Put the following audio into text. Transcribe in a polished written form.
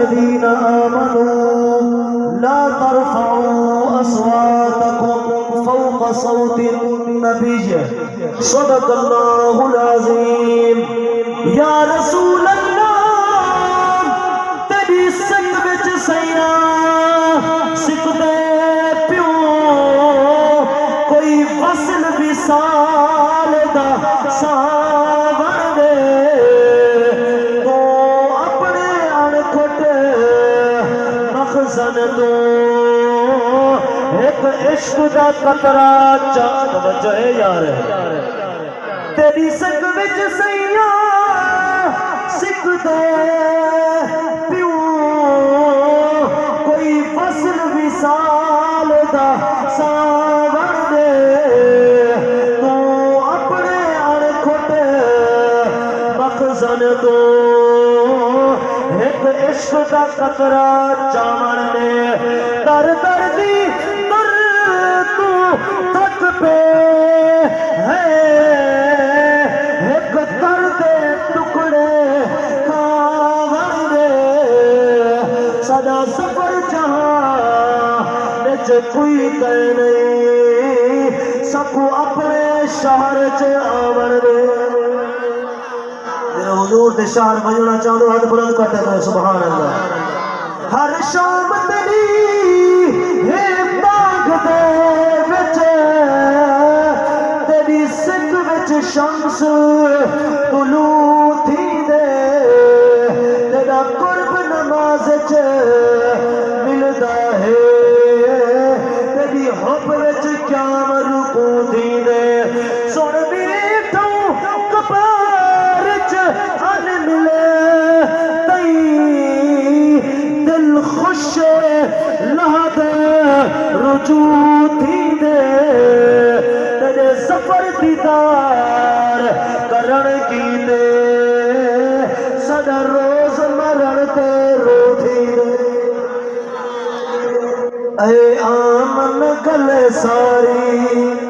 الذين آمنوا لا ترفعوا أصواتكم فوق صوت النبي صدق الله العظيم یا رسول اللہ تیری سکھ بچ سیاں سکھ دے پیوں کوئی فصل وصال دا ساون دے تو اپنے انکھٹ مخزن تو ایک عشق دا قطرہ چاند بچے یار تیری سکھ بچ سیاں سکھ دے پیوں کوئی فصل وصال دا ساون دے تو اپنے انکھٹ مخزن تو ایک عشق دا قطرہ چاون دے در در دی در تو تک پہ ہے ایک درد ٹکڑے کھاون دے سدا سفر جہاں وچ کوئی کہے نہیں سکو اپنے شہر چ آون دے میرے حضور دے شہر بجنا چاہو ہاتھ بلند کرتے کرے سبحان اللہ ہر شام تیری ہے باغ دے وچ تیری سکھ وچ شمس طلوع تھی دے تیرا قرب نماز وچ ملدا ہے تیری حب وچ قیام رکوع تھی دے سن میرے تو کپار وچ ان ملے تئی دل خوش لہد رجوع تھی دے تیرے سفر دیدار کرن کی دے سدا روز مرن تے رو تھی دے اے آمن گل ساری